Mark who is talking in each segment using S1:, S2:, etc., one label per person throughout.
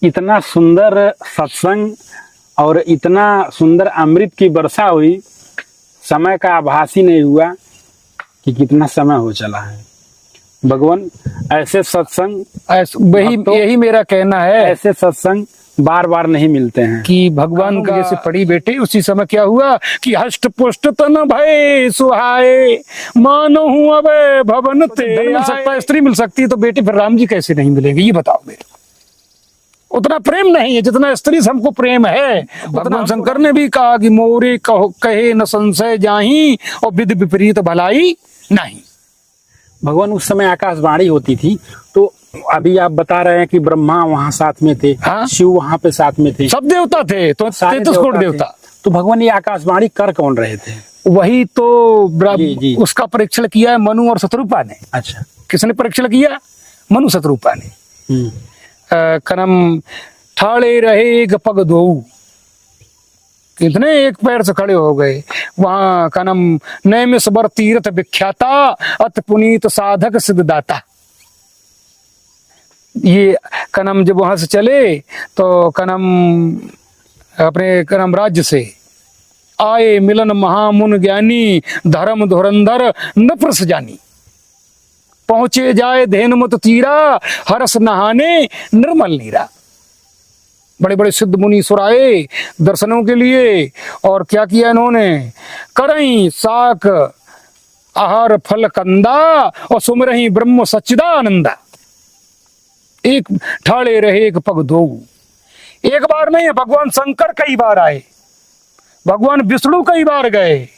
S1: इतना सुंदर सत्संग और इतना सुंदर अमृत की वर्षा हुई, समय का आभास ही नहीं हुआ कि कितना समय हो चला है। भगवान ऐसे सत्संग,
S2: यही मेरा कहना है
S1: ऐसे सत्संग बार बार नहीं मिलते हैं
S2: कि भगवान का जैसे पड़ी बेटे उसी समय क्या हुआ कि हष्ट पुष्ट तन भय सुहाए मानो हूं अब भवन ते मिल सकता है, स्त्री मिल सकती है, तो बेटे फिर राम जी कैसे नहीं मिलेंगे ये बताओ मेरे को। उतना प्रेम नहीं है जितना स्त्री से हमको प्रेम है। भगवान शंकर ने भी कहा कि मोरे कहे न संशय जाही और विधि विपरीत भलाई नहीं।
S1: भगवान उस समय आकाशवाणी होती थी, तो अभी आप बता रहे हैं कि ब्रह्मा वहां साथ में थे,
S2: हाँ?
S1: शिव वहां पे साथ में थे,
S2: सब देवता थे, तो
S1: सारे
S2: देवता।
S1: तो भगवान ये आकाशवाणी कर कौन रहे थे?
S2: वही तो
S1: जी।
S2: उसका परीक्षण किया है मनु और शत्रुपा ने।
S1: अच्छा,
S2: किसने परीक्षण किया? मनु शत्रुपा ने। कनम ठाड़े रहे पग दो, कितने एक पैर से खड़े हो गए। वहां कनम नैमिषवर तीर्थ विख्याता अत पुनीत साधक सिद्धदाता। ये कनम जब वहां से चले तो कनम अपने कनम राज्य से आए मिलन महामुन ज्ञानी धर्म धुरंधर न प्रस जानी। पहुंचे जाए धेनुमत तीरा हरस नहाने निर्मल नीरा। बड़े बड़े सिद्ध मुनि सुराए दर्शनों के लिए, और क्या किया इन्होंने? करई साक आहार फल कंदा और सुमरही ब्रह्म सच्चिदानंदा। एक ठाड़े रहे एक पग दो। एक बार नहीं है, भगवान शंकर कई बार आए, भगवान विष्णु कई बार गए,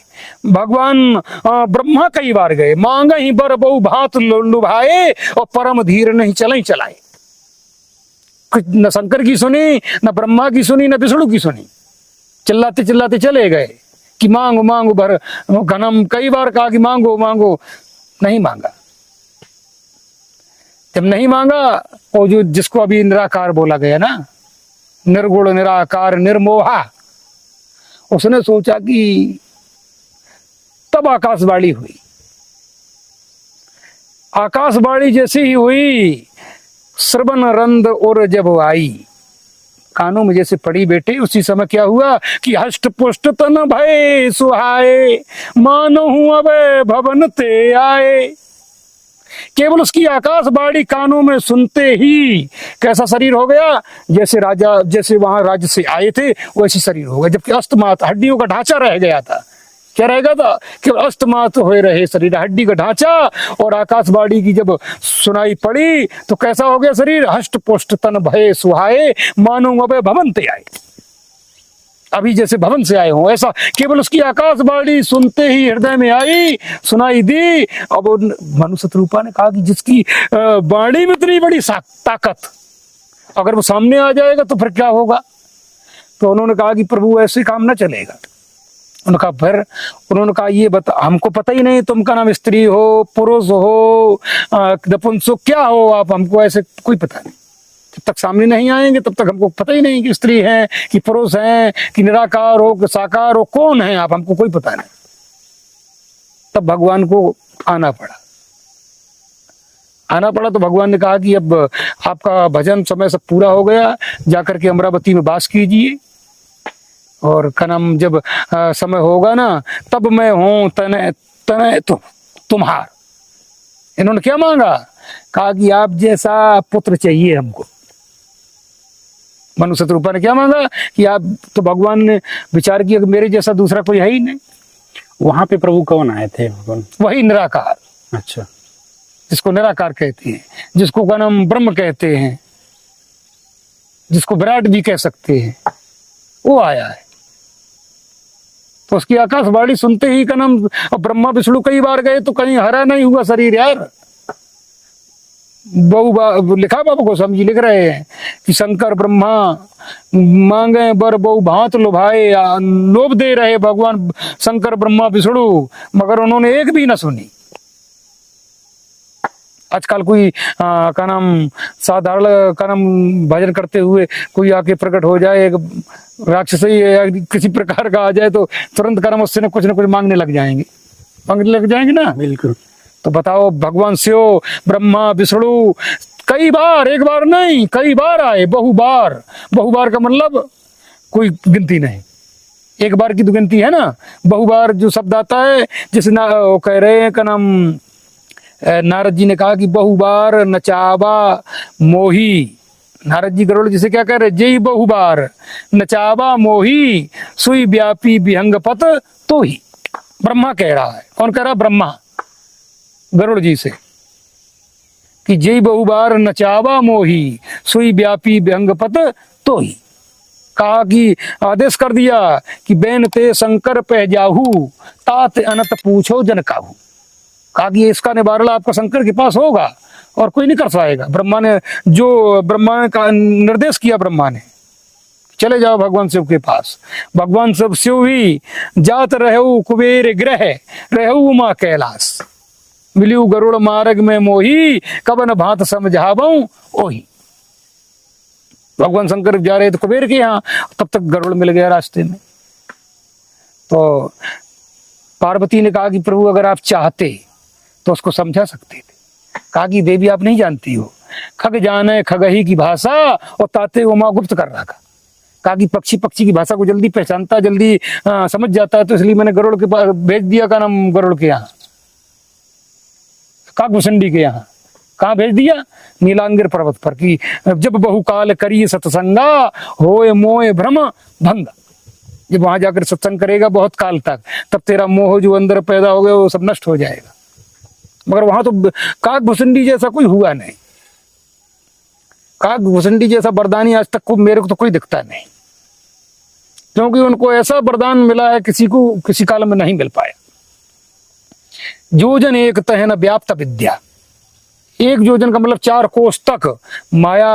S2: भगवान ब्रह्मा कई बार गए। मांग ही बर बहु भात लुभाए और परम धीर नहीं चलाई चलाए। न शंकर की सुनी, न ब्रह्मा की सुनी, न विष्णु की सुनी, चिल्लाते चिल्लाते चले गए कि मांगो मांगो भर घनम। कई बार कहा कि मांगो मांगो, नहीं मांगा। जब नहीं मांगा, वो जो जिसको अभी निराकार बोला गया ना, निर्गुण निराकार निर्मोहा, उसने सोचा कि तब आकाशवाणी हुई। आकाशवाणी जैसी ही हुई, श्रवण रंद और जब आई, कानों में जैसे पड़ी बेटे, उसी समय क्या हुआ कि हष्ट पुष्ट तन भय सुहाए मानो हूं अब भवन ते आए। केवल उसकी आकाशवाणी कानों में सुनते ही कैसा शरीर हो गया? जैसे राजा, जैसे वहां राज्य से आए थे वैसी शरीर हो गया। जबकि अस्तमात हड्डियों का ढांचा रह गया था। क्या रहेगा था? केवल अस्तमात हुए रहे शरीर, हड्डी का ढांचा। और आकाशवाणी की जब सुनाई पड़ी तो कैसा हो गया शरीर? हष्ट पुष्ट तन भय सुहाए मानो अब भवन ते आए। अभी जैसे भवन से आए हो ऐसा। केवल उसकी आकाशवाणी सुनते ही हृदय में आई, सुनाई दी। अब मनु शत्रुपा ने कहा कि जिसकी वाणी में इतनी बड़ी ताकत, अगर वो सामने आ जाएगा तो फिर क्या होगा? तो उन्होंने कहा कि प्रभु ऐसे काम ना चलेगा। उन्होंने कहा ये बता, हमको पता ही नहीं तुम का नाम स्त्री हो पुरुष हो नपुंसक क्या हो आप, हमको ऐसे कोई पता नहीं। जब तक सामने नहीं आएंगे तब तक हमको पता ही नहीं कि स्त्री हैं कि पुरुष हैं कि निराकार हो कि साकार हो, कौन है आप, हमको कोई पता नहीं। तब भगवान को आना पड़ा तो भगवान ने कहा कि अब आपका भजन समय सब पूरा हो गया, जाकर के अमरावती में वास कीजिए, और कनम जब समय होगा ना तब मैं हूं तने तने तुम्हार। इन्होंने क्या मांगा? कहा कि आप जैसा पुत्र चाहिए हमको। मनु शत्रुपा ने क्या मांगा कि आप, तो भगवान ने विचार किया कि मेरे जैसा दूसरा कोई है ही नहीं।
S1: वहां पे प्रभु कौन आए थे? भगवान
S2: वही निराकार।
S1: अच्छा,
S2: जिसको निराकार कहते हैं, जिसको का नाम ब्रह्म कहते हैं, जिसको विराट भी कह सकते हैं, वो आया है। तो उसकी आकाशवाणी सुनते ही का नाम, ब्रह्मा विष्णु कई बार गए तो कहीं हरा नहीं हुआ शरीर यार। लिखा बाबा गोस्वामी जी लिख रहे हैं कि शंकर ब्रह्मा मांगे बर बहु भांत लुभाए, लोभ दे रहे भगवान शंकर ब्रह्मा विष्णु, मगर उन्होंने एक भी न सुनी। आजकल कोई का नाम साधारण का नाम भजन करते हुए कोई आके प्रकट हो जाए, राक्षस या किसी प्रकार का आ जाए तो तुरंत कर्म उससे कुछ न कुछ मांगने लग जाएंगे ना।
S1: बिल्कुल।
S2: तो बताओ भगवान शिव ब्रह्मा विष्णु कई बार, एक बार नहीं कई बार आए, बहुबार। बहुबार का मतलब कोई गिनती नहीं, एक बार की तो गिनती है ना। बहुबार जो शब्द आता है, जैसे ना वो कह रहे हैं का नाम, नारद जी ने कहा कि बहुबार नचावा मोही। नारद जी गरुड़ जिसे क्या कह रहे, जय बहुबार नचावा मोही, सुई व्यापी विहंग पत तो ही। ब्रह्मा कह रहा है। कौन कह रहा? ब्रह्मा गरुड़ जी से, कि जय बहुबार नचावा मोही, सुई व्यापी विहंग पत तो ही। कहा कि आदेश कर दिया कि बेन ते शंकर पह जाहू, तात अनत पूछो जन काहू। कहा कि इसका निवारण आपका शंकर के पास होगा और कोई नहीं कर पाएगा। ब्रह्मा ने का निर्देश किया, ब्रह्मा ने, चले जाओ भगवान शिव के पास। भगवान शिव ही जात रहु कुबेर ग्रह, रहु उमा कैलाश, मिलियु गरुड़ मार्ग में मोही, कबन भांत समझावऊं ओही। भगवान शंकर जा रहे थे कुबेर के यहाँ, तब तक गरुड़ मिल गया रास्ते में। तो पार्वती ने कहा कि प्रभु अगर आप चाहते तो उसको समझा सकते थे। कहा कि देवी आप नहीं जानती हो, खग जाने खगही की भाषा और ताते उमा गुप्त कर रखा। कहा कि पक्षी पक्षी की भाषा को जल्दी पहचानता, जल्दी समझ जाता है, तो इसलिए मैंने गरुड़ के पास भेज दिया। का नाम गरुड़ के यहाँ, काकभूषणी के यहाँ। कहाँ भेज दिया? नीलांगिर पर्वत पर, कि जब बहुकाल करी सत्संगा, होए मोह भ्रम भंगा। जब वहां जाकर सत्संग करेगा बहुत काल तक, तब तेरा मोह जो अंदर पैदा हो गया वो सब नष्ट हो जाएगा। मगर वहां तो काकभूषणी जैसा कोई हुआ नहीं। काकभूषणी जैसा वरदानी आज तक को मेरे को तो कोई दिखता नहीं, क्योंकि उनको ऐसा वरदान मिला है किसी को किसी काल में नहीं मिल पाया। जोजन एक तहन व्याप्त विद्या, एक योजन का मतलब 4 कोस तक माया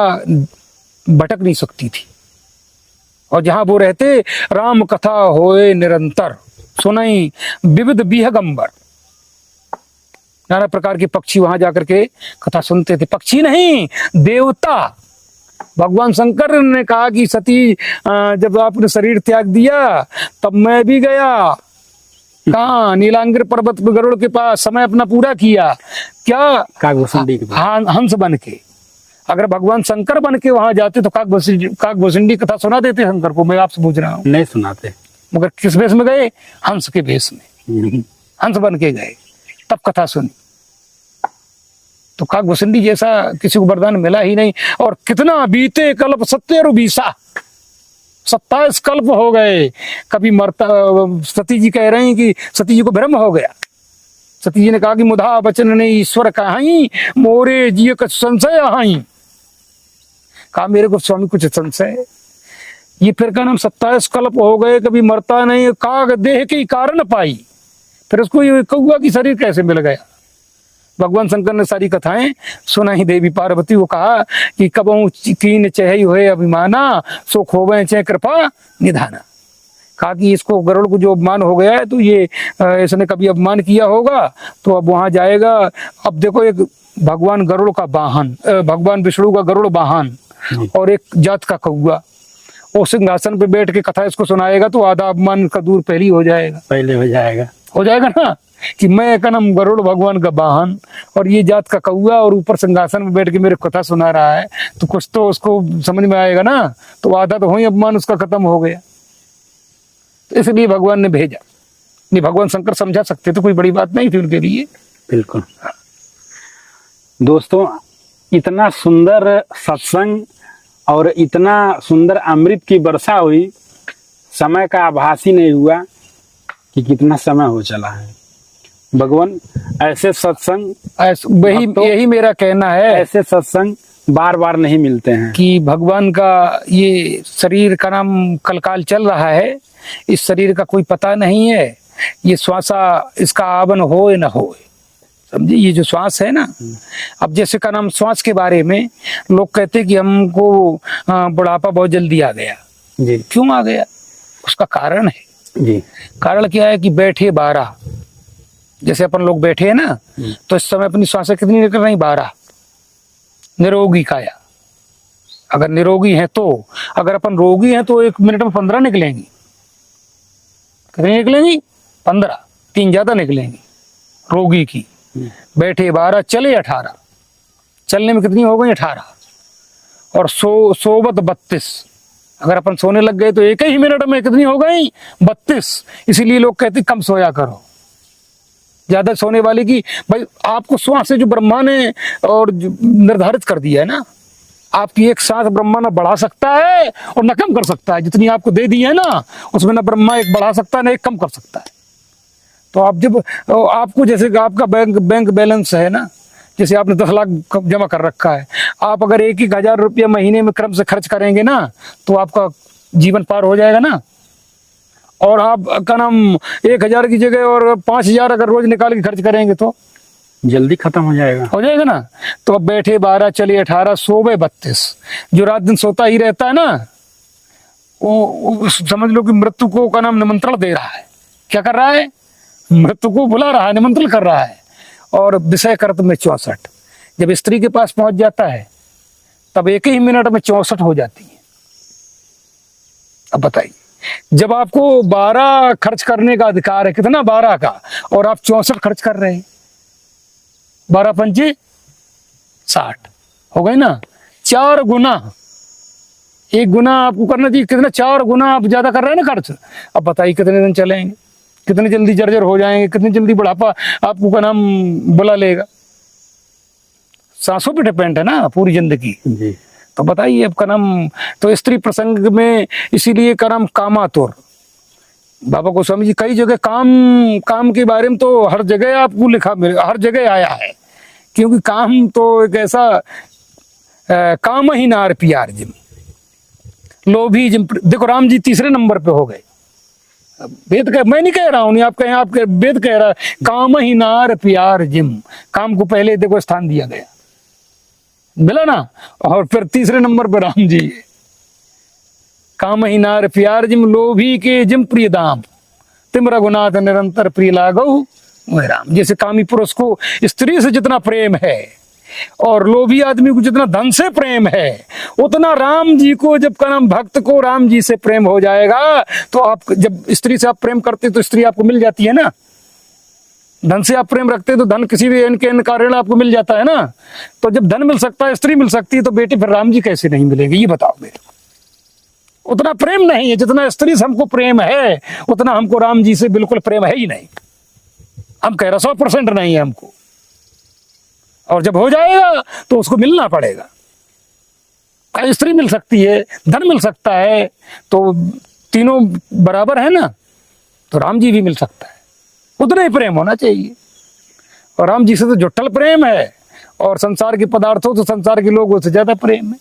S2: भटक नहीं सकती थी। और जहां वो रहते, राम कथा होए निरंतर, सुनई विविध विहगंबर। नाना प्रकार के पक्षी वहां जाकर के कथा सुनते थे। पक्षी नहीं, देवता। भगवान शंकर ने कहा कि सती जब आपने शरीर त्याग दिया तब मैं भी गया। कहा? नीलांगिर पर्वत पे गरुड़ के पास समय अपना पूरा किया। क्या?
S1: काकभूषणी के पास।
S2: हाँ, हंस बन के। अगर भगवान शंकर बन के वहां जाते तो काकभूषणी कथा सुना देते शंकर को। मैं आपसे पूछ रहा हूँ,
S1: नहीं सुनाते।
S2: मगर किस भेष में गए? हंस के भेष में, हंस बन के गए, तब कथा सुनी। तो काकभूषणी जैसा किसी को वरदान मिला ही नहीं। और कितना बीते कल्प 70 27 कल्प हो गए, कभी मरता। सती जी कह रहे हैं कि सती जी को भ्रम हो गया। सती जी ने कहा कि मुधा वचन ने ईश्वर कहाई, मोरे जी कुछ संशय हाई। कहा मेरे को स्वामी कुछ संशय। ये फिर का नाम 27 कल्प हो गए, कभी मरता नहीं, काग देह के कारण पाई। फिर उसको ये कौआ की शरीर कैसे मिल गया? भगवान शंकर ने सारी कथाएं सुनाई देवी पार्वती को। कहा कि कबहू कीन चहई हुए अभिमाना, सो खोवे चह कृपा निधाना। कहा कि इसको गरुड़ को जो अपमान हो गया है, तो ये इसने कभी अपमान किया होगा, तो अब वहां जाएगा। अब देखो, एक भगवान गरुड़ का वाहन, भगवान विष्णु का गरुड़ वाहन, और एक जात का कौआ, वो सिंहासन पे बैठ के कथा इसको सुनाएगा, तो आधा अपमान का दूर पहले हो जाएगा।
S1: पहले हो जाएगा
S2: ना, कि मैं का नाम गरुड़ भगवान का वाहन और ये जात का कौआ, और ऊपर सिंहासन में बैठ के मेरे कथा सुना रहा है, तो कुछ तो उसको समझ में आएगा ना। तो आधा तो हो ही अपमान उसका खत्म हो गया। तो इसलिए भगवान ने भेजा। नहीं, भगवान शंकर समझा सकते तो कोई बड़ी बात नहीं थी उनके लिए।
S1: बिल्कुल। दोस्तों, इतना सुंदर सत्संग और इतना सुंदर अमृत की वर्षा हुई, समय का आभास ही नहीं हुआ कि कितना समय हो चला है। भगवान ऐसे सत्संग,
S2: यही मेरा कहना है,
S1: ऐसे सत्संग बार बार नहीं मिलते हैं।
S2: कि भगवान का ये शरीर का नाम कलकाल चल रहा है, इस शरीर का कोई पता नहीं है। ये श्वासा इसका आवन हो न हो, समझे? ये जो श्वास है ना, अब जैसे का नाम श्वास के बारे में लोग कहते कि हमको बुढ़ापा बहुत जल्दी आ गया
S1: जी।
S2: क्यों आ गया? उसका कारण है
S1: जी।
S2: कारण क्या है कि बैठे 12, जैसे अपन लोग बैठे हैं ना, तो इस समय अपनी श्वासें कितनी निकल रही? 12। निरोगी काया, अगर निरोगी है तो, अगर अपन रोगी हैं तो 1 मिनट में 15 निकलेंगी। कितनी निकलेंगी? 15, 3 ज्यादा निकलेंगी रोगी की। बैठे 12, चले 18। चलने में कितनी हो गई? 18। और सोबत 32। अगर अपन सोने लग गए तो एक ही मिनट में कितनी हो गई? 32। इसीलिए लोग कहते कम सोया करो, ज्यादा सोने वाले की। भाई आपको श्वास से जो ब्रह्मा ने और निर्धारित कर दिया है ना, आपकी एक सांस ब्रह्मा न बढ़ा सकता है और न कम कर सकता है। जितनी आपको दे दी है ना, उसमें न ब्रह्मा एक बढ़ा सकता है न एक कम कर सकता है। तो आप जब आपको, जैसे कि आपका बैंक बैलेंस है ना, जैसे आपने 10 लाख जमा कर रखा है, आप अगर 1,000 रुपया महीने में क्रम से खर्च करेंगे ना, तो आपका जीवन पार हो जाएगा ना। और आप का नाम 1,000 की जगह और 5,000 अगर रोज निकाल के खर्च करेंगे तो
S1: जल्दी खत्म हो जाएगा
S2: ना। तो अब बैठे 12, चले 18, सोबे 32। जो रात दिन सोता ही रहता है ना, वो समझ लो कि मृत्यु को का नाम निमंत्रण दे रहा है। क्या कर रहा है? मृत्यु को बुला रहा है, निमंत्रण कर रहा है। और विषय कर्त में 64। जब स्त्री के पास पहुंच जाता है तब एक ही मिनट में 64 हो जाती है। अब बताइए, जब आपको 12 खर्च करने का अधिकार है, कितना? 12 का, और आप 64 खर्च कर रहे हैं, 12 पंचे 60 हो गए ना। 4 गुना, 1 गुना आपको करना चाहिए, कितना? 4 गुना आप ज्यादा कर रहे हैं ना खर्च। अब बताइए कितने दिन चलेंगे, कितनी जल्दी जर्जर हो जाएंगे, कितनी जल्दी बुढ़ापा आपको का नाम बुला लेगा। सांसों पे डिपेंड है ना पूरी जिंदगी
S1: जी।
S2: तो बताइए अब का नाम। तो स्त्री प्रसंग में इसीलिए का नाम कामातुर। बाबा गोस्वामी जी कई जगह काम के बारे में तो हर जगह आपको लिखा मिले, हर जगह आया है। क्योंकि काम तो एक ऐसा काम ही नार प्यार जिम, लोभी जिम। देखो राम जी तीसरे नंबर पे हो गए। वेद कह, मैं नहीं कह रहा हूं, आप कहें, आपके वेद कह रहा है काम ही नार प्यार जिम। काम को पहले देखो स्थान दिया गया, मिला ना। और फिर तीसरे नंबर पर राम जी, काम ही नार प्यार जिम, लोभी के जिम प्रिय दाम, तिम रघुनाथ निरंतर प्रिय लागो वह राम। जैसे कामी पुरुष को स्त्री से जितना प्रेम है और लोभी आदमी को जितना धन से प्रेम है, उतना राम जी को, जब का नाम भक्त को राम जी से प्रेम हो जाएगा, तो आप जब स्त्री से आप प्रेम करते तो स्त्री आपको मिल जाती है ना। धन से आप प्रेम रखते तो धन किसी भी इनके कारण आपको मिल जाता है ना। तो जब धन मिल सकता है, स्त्री मिल सकती है, तो बेटे फिर राम जी कैसे नहीं मिलेंगे? ये बताओ मेरे को। उतना प्रेम नहीं है जितना स्त्री से हमको प्रेम है, उतना हमको राम जी से बिल्कुल प्रेम है ही नहीं। हम कह रहे 100% नहीं है हमको। और जब हो जाएगा तो उसको मिलना पड़ेगा। स्त्री मिल सकती है, धन मिल सकता है, तो तीनों बराबर है ना। तो राम जी भी मिल सकता है, उतना ही प्रेम होना चाहिए। और राम जी से तो जुट्टल प्रेम है, और संसार के पदार्थों तो संसार के लोगों से ज्यादा प्रेम है।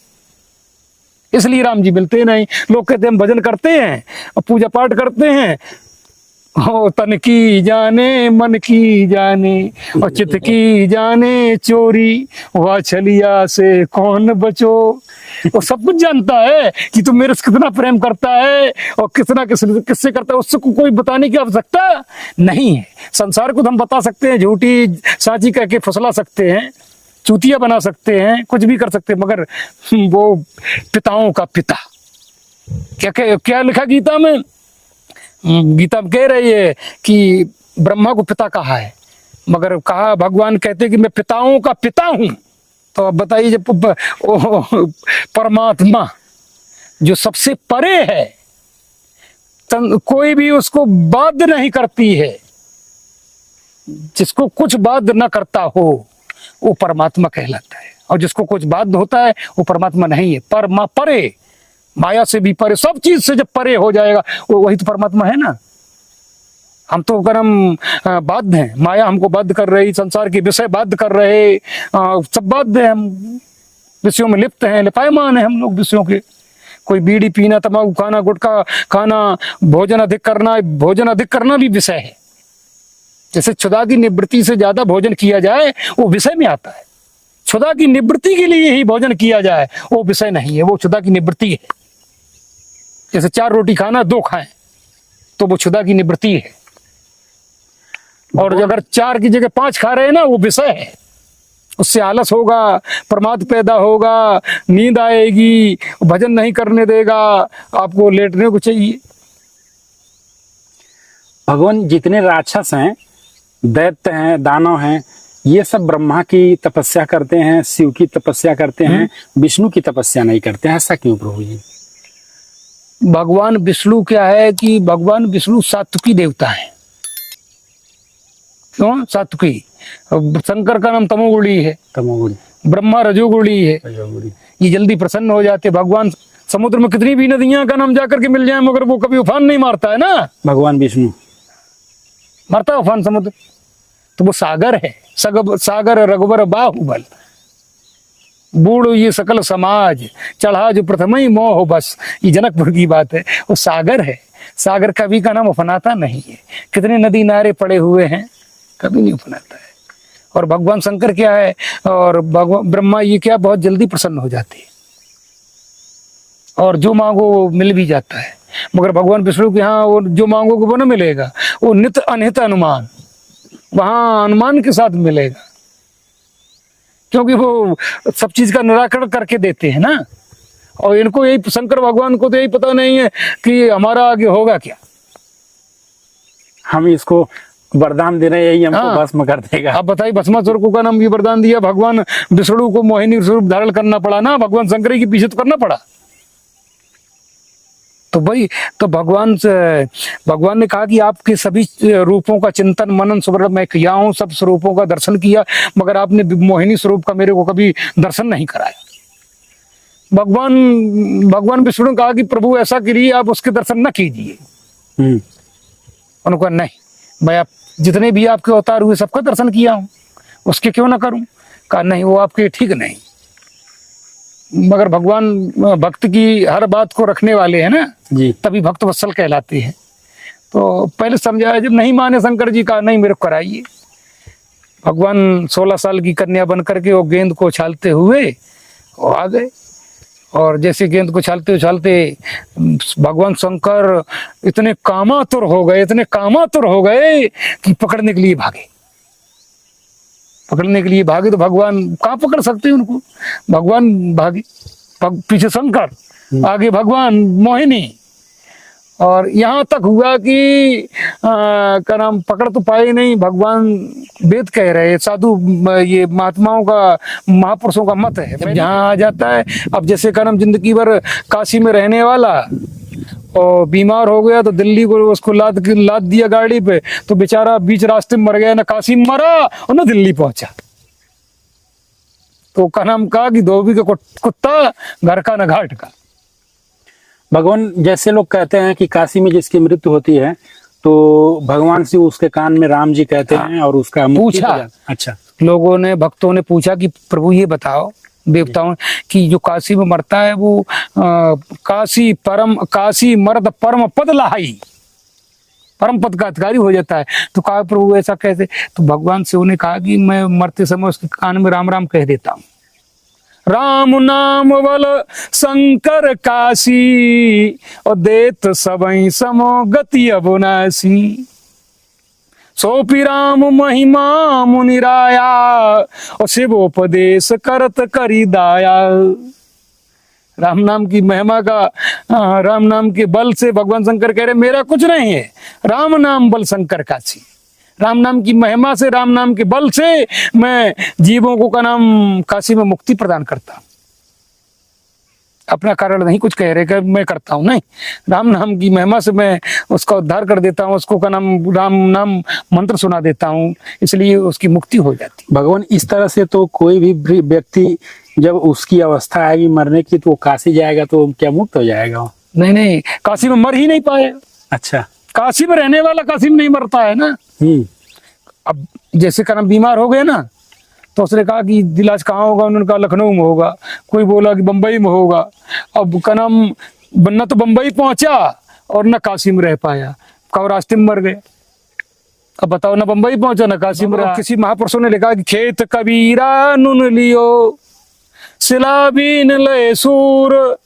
S2: इसलिए राम जी मिलते नहीं। लोग कहते हैं हम भजन करते हैं और पूजा पाठ करते हैं, हो तन की जाने मन की जाने और चित्त की जाने चोरी, वह छलिया से कौन बचो। वो सब कुछ जानता है कि तू मेरे से कितना प्रेम करता है और कितना किससे करता है, उससे कोई बताने की आवश्यकता नहीं है। संसार को तो हम बता सकते हैं, झूठी साची कह के फुसला सकते हैं, चूतिया बना सकते हैं, कुछ भी कर सकते हैं, मगर वो पिताओं का पिता क्या लिखा गीता में? गीता में कह रही है कि ब्रह्मा को पिता कहा है, मगर कहा भगवान कहते कि मैं पिताओं का पिता हूं। तो अब बताइए, जब परमात्मा जो सबसे परे है, कोई भी उसको बाध्य नहीं करती है, जिसको कुछ बाध्य न करता हो वो परमात्मा कहलाता है। और जिसको कुछ बाध्य होता है वो परमात्मा नहीं है। परे, माया से भी परे, सब चीज से जब परे हो जाएगा वो वही तो परमात्मा है ना। हम तो कर्म बाध्य हैं, माया हमको बाध्य कर रही, संसार के विषय बाध्य कर रहे, सब बाध्य है, हम विषयों में लिप्त हैं, लिपायमान है हम लोग विषयों के। कोई बीड़ी पीना, तंबाकू खाना, गुटखा खाना, भोजन अधिक करना भी विषय है। जैसे क्षुधा की निवृत्ति से ज्यादा भोजन किया जाए वो विषय में आता है। क्षुधा की निवृत्ति के लिए ही भोजन किया जाए वो विषय नहीं है, वो क्षुधा की निवृत्ति है। जैसे 4 रोटी खाना 2 खाएं तो वो क्षुधा की निवृत्ति है, और अगर 4 की जगह 5 खा रहे हैं ना वो विषय है। उससे आलस होगा, प्रमाद पैदा होगा, नींद आएगी, भजन नहीं करने देगा, आपको लेटने को चाहिए।
S1: भगवान जितने राक्षस हैं, दैत्य हैं, दानव हैं, ये सब ब्रह्मा की तपस्या करते हैं, शिव की तपस्या करते हैं, विष्णु की तपस्या नहीं करते हैं, ऐसा क्यों प्रभु जी?
S2: भगवान विष्णु क्या है कि भगवान विष्णु सात्विकी देवता है। क्यों सात्विकी? शंकर का नाम तमोगुणी है,
S1: तमोगुणी,
S2: ब्रह्मा रजोगुणी है।
S1: रजोगुणी।
S2: ये जल्दी प्रसन्न हो जाते। भगवान समुद्र में कितनी भी नदियां का नाम जाकर के मिल जाए मगर वो कभी उफान नहीं मारता है ना।
S1: भगवान विष्णु
S2: मारता है उफान समुद्र? तो वो सागर है। सागर रघुवर बाहुबल, बूढ़ ये सकल समाज, चढ़ा जो प्रथम ही मोह बस। ये जनकपुर की बात है। वो सागर है। सागर कभी का नाम उफनाता नहीं है। कितने नदी नारे पड़े हुए हैं, कभी नहीं उफनाता है। और भगवान शंकर क्या है और भगवान ब्रह्मा ये क्या, बहुत जल्दी प्रसन्न हो जाते हैं और जो मांगो वो मिल भी जाता है। मगर भगवान विष्णु के यहाँ वो जो मांगोगे वो न मिलेगा, वो नित अनित अनुमान, वहां अनुमान के साथ मिलेगा, क्योंकि वो सब चीज का निराकरण करके देते हैं ना। और इनको यही, शंकर भगवान को तो यही पता नहीं है कि हमारा आगे होगा क्या।
S1: हम इसको वरदान दे रहे हैं, यही हमको
S2: हाँ।
S1: भस्म कर देगा।
S2: आप बताइए, भस्मासुर का नाम ये वरदान दिया, भगवान विष्णु को मोहिनी स्वरूप धारण करना पड़ा ना, भगवान शंकर के पीछे तो करना पड़ा। तो भाई, तो भगवान ने कहा कि आपके सभी रूपों का चिंतन मनन सुमरण मैं किया हूं, सब स्वरूपों का दर्शन किया, मगर आपने मोहिनी स्वरूप का मेरे को कभी दर्शन नहीं कराया। भगवान विष्णु ने कहा कि प्रभु ऐसा करिए, आप उसके दर्शन न कीजिए। उन्होंने कहा नहीं, मैं आप जितने भी आपके अवतार हुए सबका दर्शन किया हूं, उसके क्यों ना करूं? कहा नहीं, वो आपके ठीक नहीं। मगर भगवान भक्त की हर बात को रखने वाले हैं ना
S1: जी,
S2: तभी भक्त वत्सल कहलाते हैं। तो पहले समझाया, जब नहीं माने शंकर जी, का नहीं मेरे को कराइए। भगवान 16 साल की कन्या बन करके वो गेंद को उछालते हुए वो आ गए। और जैसे गेंद को उछालते उछालते भगवान शंकर इतने कामातुर हो गए कि पकड़ने के लिए भागे। तो भगवान कहाँ पकड़ सकते हैं उनको? भगवान भागे, पीछे शंकर, आगे भगवान मोहिनी। और यहाँ तक हुआ कि क्या नाम, पकड़ तो पाए नहीं। भगवान वेद कह रहे, साधु ये महात्माओं का, महापुरुषों का मत है। जहाँ आ जाता है, अब जैसे क्या नाम, जिंदगी भर काशी में रहने वाला और बीमार हो गया तो दिल्ली को उसको लाद दिया गाड़ी पे, तो बेचारा बीच रास्ते में मर गया, ना काशी में मरा और ना दिल्ली पहुंचा। तो क्या नाम कहा कि धोबी का कुत्ता घर का न घाट का।
S1: भगवान जैसे लोग कहते हैं कि काशी में जिसकी मृत्यु होती है तो भगवान से उसके कान में राम जी कहते हैं और उसका मुक्ति हो जाता। अच्छा,
S2: लोगों ने, भक्तों ने पूछा कि प्रभु ये बताओ, देवताओं, कि जो काशी में मरता है वो काशी मर्द परम पद लाही, परम पद का अधिकारी हो जाता है। तो कहा प्रभु ऐसा कैसे? तो भगवान से उन्हें कहा कि मैं मरते समय उसके कान में राम राम कह देता हूँ। राम नाम बल शंकर काशी, और देत सबई समो गति अबुनासी। सोपी राम महिमा मुनिराया, और शिवोपदेश करत करी दाया। राम नाम की महिमा का, राम नाम के बल से भगवान शंकर कह रहे मेरा कुछ नहीं है, राम नाम बल शंकर काशी। राम नाम की महिमा से, राम नाम के बल से मैं जीवों को का नाम काशी में मुक्ति प्रदान करता हूं। अपना कारण नहीं कुछ कह रहे कि मैं करता हूं, नहीं, राम नाम की महिमा से मैं उसका उद्धार कर देता हूं, उसको का नाम राम नाम मंत्र सुना देता हूं, इसलिए उसकी मुक्ति हो जाती।
S1: भगवान इस तरह से तो कोई भी व्यक्ति जब उसकी अवस्था आएगी मरने की तो वो काशी जाएगा तो क्या मुक्त हो जाएगा?
S2: नहीं, काशी में मर ही नहीं पाए।
S1: अच्छा,
S2: काशी में रहने वाला काशी में नहीं मरता है ना। अब जैसे का नाम बीमार हो गए ना, तो उसने कहा कि इलाज कहाँ होगा? उन्होंने कहा लखनऊ में होगा, कोई बोला कि बम्बई में होगा। अब का नाम न तो बम्बई पहुंचा और न काशी में रह पाया, कब रास्ते में मर गए। अब बताओ, ना बम्बई पहुंचा ना काशी में रहा। किसी महापुरुषों ने लिखा कि खेत कबीरा नुन लियो, सिला बीन लय सूर,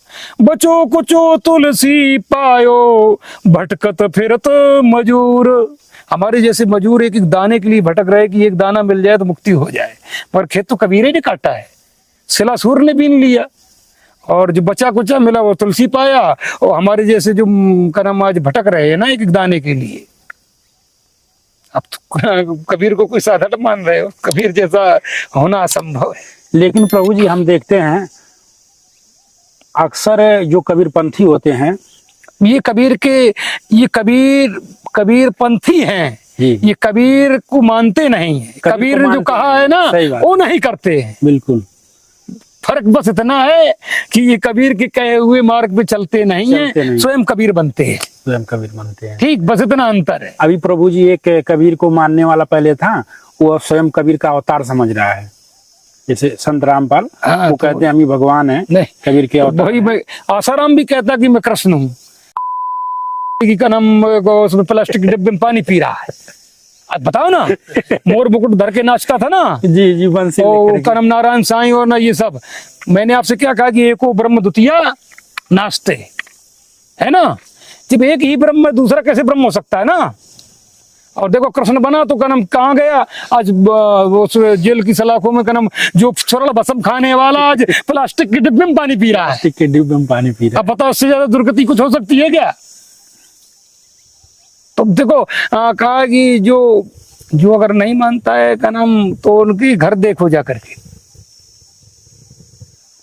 S2: बचो कुचो तुलसी पायो, भटकत फिरत मजूर। हमारे जैसे मजूर एक एक दाने के लिए भटक रहे कि एक दाना मिल जाए तो मुक्ति हो जाए, पर खेत तो कबीरे ने काटा है, सिलासूर ने बीन लिया, और जो बचा कुचा मिला वो तुलसी पाया। और हमारे जैसे जो कर्म आज भटक रहे हैं ना एक एक दाने के लिए, अब तो कबीर को कोई साधन मान रहे हो, कबीर जैसा होना असंभव है।
S1: लेकिन प्रभु जी हम देखते हैं अक्सर जो कबीरपंथी होते हैं,
S2: ये कबीर पंथी हैं,
S1: जी।
S2: ये कबीर को मानते नहीं है।
S1: को
S2: कबीर ने जो
S1: मानते
S2: कहा
S1: नहीं।
S2: है ना
S1: सही बात।
S2: वो नहीं करते हैं।
S1: बिल्कुल
S2: फर्क बस इतना है कि ये कबीर के कहे हुए मार्ग पे चलते नहीं
S1: चलते
S2: है,
S1: नहीं।
S2: स्वयं कबीर बनते हैं।
S1: स्वयं कबीर बनते हैं।
S2: ठीक, बस इतना अंतर है।
S1: अभी प्रभु जी एक कबीर को मानने वाला पहले था, वो अब स्वयं कबीर का अवतार समझ रहा है। जैसे संत रामपाल,
S2: हाँ,
S1: वो
S2: तो
S1: कहते हैं हम ही भगवान है,
S2: नहीं,
S1: कबीर के अवतार
S2: वही
S1: हैं।
S2: मैं आसाराम भी कहता कि मैं कृष्ण हूँ, कि का नाम उसमें प्लास्टिक के डिब्बे में पानी पी रहा है। अब बताओ ना, मोर मुकुट धर के नाचता था ना,
S1: जी जी, बंसी
S2: तो
S1: लेकर के।
S2: करम नारायण साईं और ना ये सब। मैंने आपसे क्या कहा कि एको ब्रह्म द्वितीया नाचते, है ना। जब एक ही ब्रह्म है, दूसरा कैसे ब्रह्म हो सकता है ना। और देखो कृष्ण बना तो कनम कहाँ गया आज, उस जेल की सलाखों में कनम जो सरल भसम खाने वाला आज प्लास्टिक के डिब्बे में पानी पी रहा है।
S1: प्लास्टिक के डिब्बे में पानी पी रहा
S2: अब बताओ उससे ज्यादा दुर्गति कुछ हो सकती है क्या। तो देखो कहा कि जो अगर नहीं मानता है का नाम, तो उनकी घर देखो जा करके।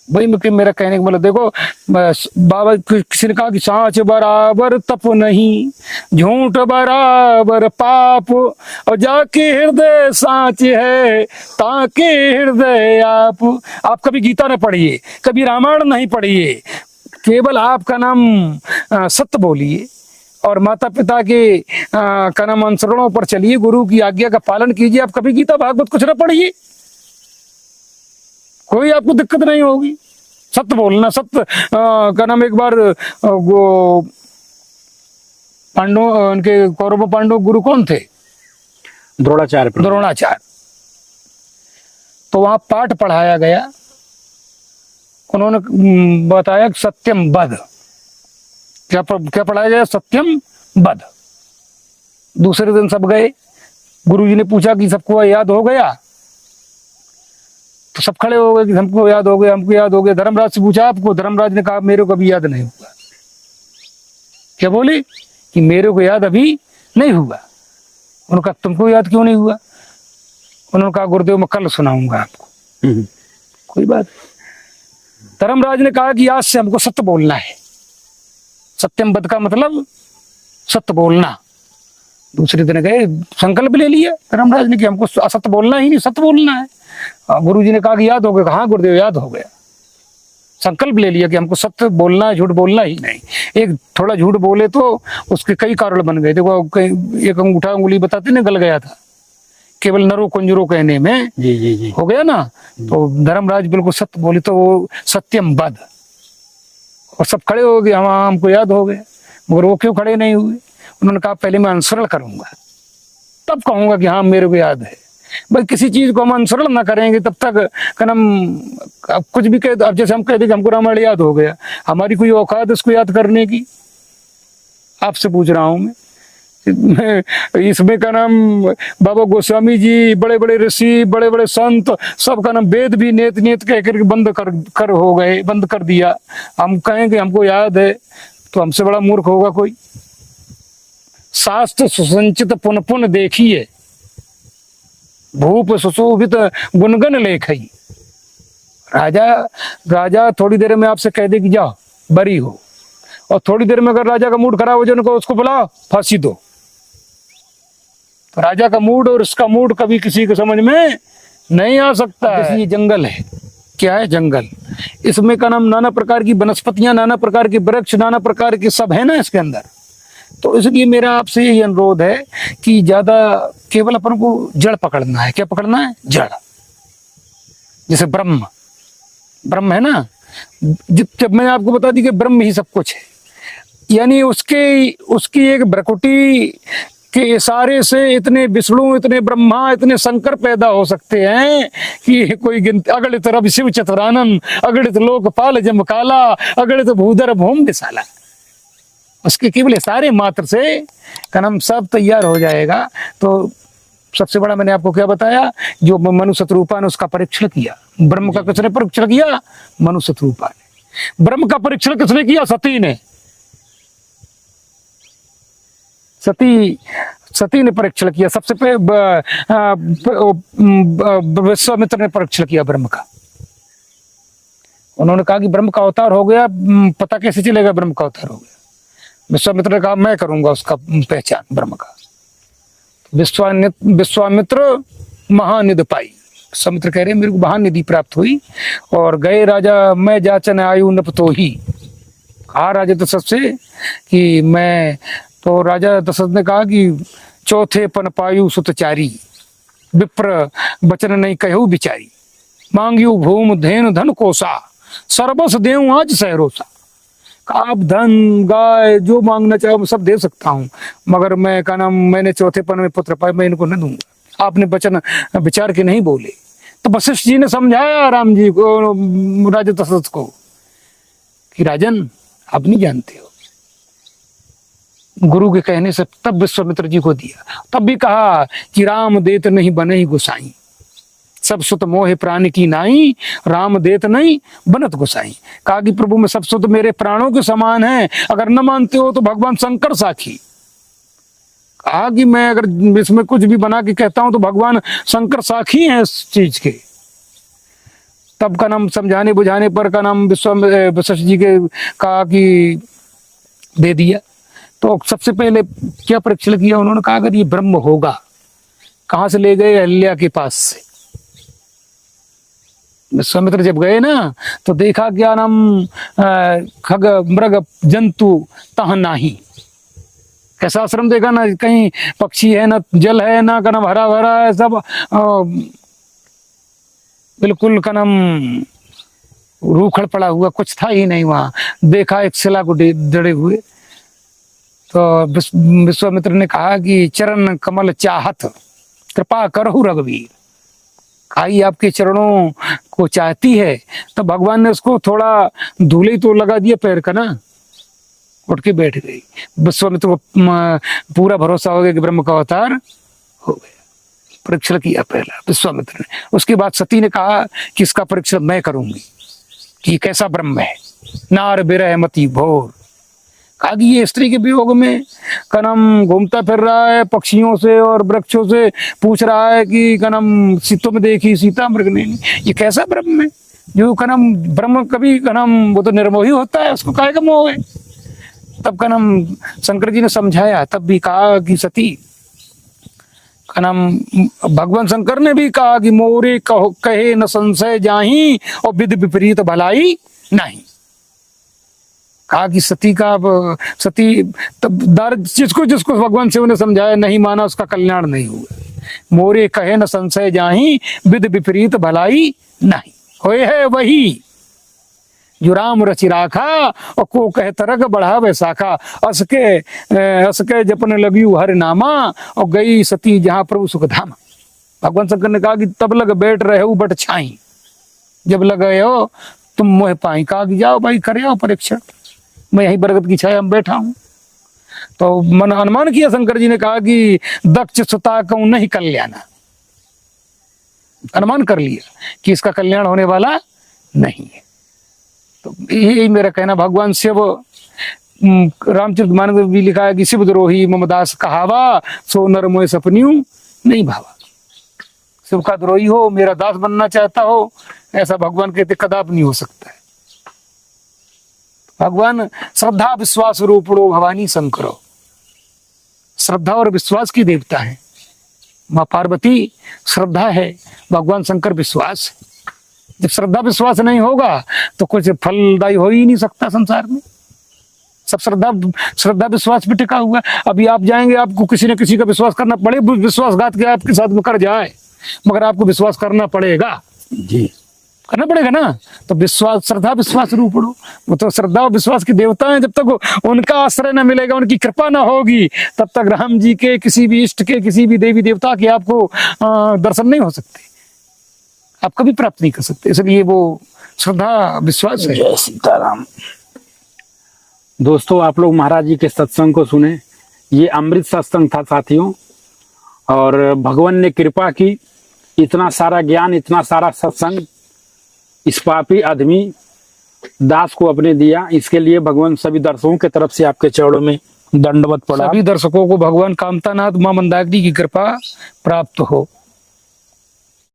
S2: वही मेरा कहने का मतलब, देखो बाबा किसी ने कहा कि सांच बराबर तप नहीं, झूठ बराबर पाप, और जाके हृदय सांच है ताके हृदय आप कभी गीता न पढ़िए, कभी रामायण नहीं पढ़िए, केवल आपका नाम सत्य बोलिए और माता पिता के का नाम अनुसरणों पर चलिए, गुरु की आज्ञा का पालन कीजिए। आप कभी गीता भागवत कुछ न पढ़िए, कोई आपको दिक्कत नहीं होगी। सत्य बोलना, सत्य का नाम। एक बार वो पांडव, उनके कौरव पांडव गुरु कौन थे?
S1: द्रोणाचार्य।
S2: द्रोणाचार्य। तो वहां पाठ पढ़ाया गया, उन्होंने बताया सत्यम वद। क्या पढ़ाया गया? सत्यम वद। दूसरे दिन सब गए, गुरुजी ने पूछा कि सबको याद हो गया? तो सब खड़े हो गए कि हमको याद हो गया, हमको याद हो गया। धर्मराज से पूछा आपको? धर्मराज ने कहा मेरे को अभी याद नहीं हुआ। क्या बोले? कि मेरे को याद अभी नहीं हुआ। उन्होंने कहा तुमको याद क्यों नहीं हुआ? उन्होंने कहा गुरुदेव मैं कल सुनाऊंगा आपको। कोई बात। धर्मराज ने कहा कि आज से हमको सत्य बोलना है। सत्यम वद का मतलब सत्य बोलना। दूसरे दिन गए, संकल्प ले लिया धर्मराज ने कि हमको असत्य बोलना ही नहीं, सत्य बोलना है। गुरु जी ने कहा कि याद हो गया? हाँ गुरुदेव याद हो गया। संकल्प ले लिया कि हमको सत्य बोलना है, झूठ बोलना ही नहीं। एक थोड़ा झूठ बोले तो उसके कई कारण बन गए। देखो एक अंगूठा उंगली बताते ना गल गया था, केवल नरो कंजरो कहने में
S1: जी जी जी
S2: हो गया ना। तो धर्मराज बिल्कुल सत्य बोले तो वो सत्यम वद। और सब खड़े हो गए, हमको याद हो गया। मगर वो क्यों खड़े नहीं हुए? उन्होंने कहा पहले मैं अनुसरण करूंगा, तब कहूंगा कि हाँ मेरे को याद है। भाई किसी चीज को हम अनुसरण ना करेंगे तब तक कनम कुछ भी कह। अब जैसे हम कह दें कि हमको रामायण याद हो गया, हमारी कोई औकात उसको याद करने की? आपसे पूछ रहा हूं मैं। इसमें का नाम बाबा गोस्वामी जी, बड़े बड़े ऋषि, बड़े बड़े संत, सब का नाम वेद भी नेत नेत कह करके बंद कर हो गए, बंद कर दिया। हम कहेंगे हमको याद है तो हमसे बड़ा मूर्ख होगा कोई? शास्त्र सुसंचित पुन पुन देखिए, भूप सुशोभित गुनगन लेखई। राजा थोड़ी देर में आपसे कह दे कि जाओ बरी हो, और थोड़ी देर में अगर राजा का मूड खराब हो जाए उसको बुलाओ फांसी दो। तो राजा का मूड और उसका मूड कभी किसी को समझ में नहीं आ सकता है। ये जंगल है। क्या है? जंगल। इसमें का नाम नाना प्रकार की वनस्पतियां, नाना प्रकार के वृक्ष, नाना प्रकार के सब है ना इसके अंदर। तो इसलिए मेरा आपसे यही अनुरोध है कि ज्यादा केवल अपन को जड़ पकड़ना है। क्या पकड़ना है? जड़। जैसे ब्रह्म है ना, जब मैंने आपको बता दी कि ब्रह्म ही सब कुछ है, यानी उसकी एक भ्रकुटी के इशारे से इतने विष्णु, इतने ब्रह्मा, इतने शंकर पैदा हो सकते हैं कि कोई गिनती। अगणित रवि शिव चतुरानन, अगणित लोकपाल जम काला, अगणित भूधर भूम विशाला। उसके केवल इशारे मात्र से कनम सब तैयार हो जाएगा। तो सबसे बड़ा मैंने आपको क्या बताया? जो मनु शत्रुपा ने उसका परीक्षण किया। ब्रह्म का किसने परीक्षण किया? मनु शत्रुपा ने। ब्रह्म का परीक्षण किसने किया? सती ने। सती ने परीक्षण किया, सबसे पहले विश्वामित्र ने परीक्षण किया ब्रह्म का। उन्होंने कहा कि ब्रह्म का अवतार हो गया, पता कैसे चलेगा ब्रह्म का अवतार हो गया? विश्वामित्र ने कहा मैं करूंगा उसका पहचान ब्रह्म का। विश्वामित्र महानिधि पाई। विश्वामित्र कह रहे मेरे को महानिधि प्राप्त हुई। और गए राजा मैं जाचन आयु नप तो ही, कहा राजा दशरथ से कि मैं, तो राजा दशरथ ने कहा कि चौथे पन पायु सुतचारी, विप्र बचन नहीं कहू बिचारी, मांग्यू भूम धेनु धन कोसा, सर्वस देऊं आज सहरोसा। आप धन गाय जो मांगना चाहो मैं सब दे सकता हूँ, मगर मैं का नाम मैंने चौथे पन में पुत्र पाए, मैं इनको न दूंगा। आपने वचन विचार के नहीं बोले। तो वशिष्ठ जी ने समझाया राम जी को, राजा दशरथ को, कि राजन आप नहीं जानते हो। गुरु के कहने से तब विश्वामित्र जी को दिया। तब भी कहा कि राम देत नहीं बने ही गोसाई, सब सुत मोहे प्राण की नाई, राम देत नहीं बनत गोसाई। कहा कि प्रभु में सब सुत मेरे प्राणों के समान है, अगर न मानते हो तो भगवान शंकर साखी। कहा कि मैं अगर इसमें कुछ भी बना के कहता हूं तो भगवान शंकर साखी हैं इस चीज के। तब का नाम समझाने बुझाने पर का नाम वशिष्ठ जी के कहा कि दे दिया। तो सबसे पहले क्या परीक्षण किया उन्होंने? कहा अगर ये ब्रह्म होगा, कहां से ले गए? अहल्या के पास से। विश्वामित्र जब गए ना तो देखा क्या नाम खग मृग जंतु तह नाही। कैसा आश्रम देखा ना, कहीं पक्षी है ना जल है ना का नाम हरा भरा है, सब बिल्कुल का नाम रूखड़ पड़ा हुआ, कुछ था ही नहीं वहां। देखा एक शिला को जड़े हुए। तो विश्वामित्र ने कहा कि चरण कमल चाहत कृपा करहु रघुवीर। आई आपके चरणों को चाहती है। तो भगवान ने उसको थोड़ा धूले तो लगा दिया पैर का ना, उठ के बैठ गई। विश्वामित्र को पूरा भरोसा हो गया कि ब्रह्म का अवतार हो गया। परीक्षण किया पहला विश्वामित्र ने। उसके बाद सती ने कहा कि इसका परीक्षण मैं करूंगी कि कैसा ब्रह्म है। नार बिरह मति भोर। कहा कि ये स्त्री के वियोग में कनम घूमता फिर रहा है, पक्षियों से और वृक्षों से पूछ रहा है कि कनम तुम देखी सीता मृग ने। ये कैसा ब्रह्म है जो कनम ब्रह्म कभी कनम वो तो निर्मोही होता है, उसको काहे का मोह है। तब कनम शंकर जी ने समझाया। तब भी कहा कि सती कनम भगवान शंकर ने भी कहा कि मोरे कहे न संशय जाही और विधि विपरीत भलाई नहीं। कहा कि सती का सती तब जिसको भगवान शिव ने समझाया नहीं माना, उसका कल्याण नहीं हुआ। मोरे कहे न संशय जाही विधि विपरीत भलाई नहीं। होए है वही जो राम रचि राखा और को कह तरक बढ़ावे शाखा। असके जपन लगियु हर नामा और गई सती जहां प्रभु सुख धामा। भगवान शंकर ने कहा कि तब लग बैठ रहे हो बट छाई, जब लग गए हो तुम मोह पाई। कहा कि जाओ भाई करे आओ परीक्षण, मैं यही बरगद की छाया में बैठा हूं। तो मन अनुमान किया शंकर जी ने कहा कि दक्ष सुता कहूं नहीं कल्याण। अनुमान कर लिया कि इसका कल्याण होने वाला नहीं है। तो यही मेरा कहना। भगवान शिव रामचरितमानस में भी लिखा है कि शिव द्रोही ममदास कहावा सो नर मोह सपन्यू नहीं भावा। शिव का द्रोही हो, मेरा दास बनना चाहता हो, ऐसा भगवान कहते कदापि नहीं हो सकता है। भगवान श्रद्धा विश्वास रूपड़ो भवानी शंकरो। श्रद्धा और विश्वास की देवता है। माँ पार्वती श्रद्धा है, भगवान शंकर विश्वास है। जब श्रद्धा विश्वास नहीं होगा तो कुछ फलदायी हो ही नहीं सकता संसार में। सब श्रद्धा विश्वास पे टिका हुआ। अभी आप जाएंगे, आपको किसी न किसी का विश्वास करना पड़े, विश्वासघात के आपके साथ में कर जाए, मगर आपको विश्वास करना पड़ेगा जी, करना पड़ेगा ना। तो विश्वास श्रद्धा विश्वास रूपड़ो, वो तो श्रद्धा और विश्वास की देवता है। जब तक उनका आश्रय न मिलेगा, उनकी कृपा न होगी, तब तक राम जी के किसी भी इष्ट के किसी भी देवी देवता के आपको दर्शन नहीं हो सकते, आप कभी प्राप्त नहीं कर सकते। इसलिए वो श्रद्धा विश्वास है।
S1: जय सीताराम। दोस्तों, आप लोग महाराज जी के सत्संग को सुने। ये अमृत सत्संग था साथियों, और भगवान ने कृपा की, इतना सारा ज्ञान, इतना सारा सत्संग इस पापी आदमी दास को अपने दिया। इसके लिए भगवान सभी दर्शकों की तरफ से आपके चरणों में दंडवत प्रणाम।
S2: सभी दर्शकों को भगवान कामतानाथ मां मंदाकिनी की कृपा प्राप्त हो।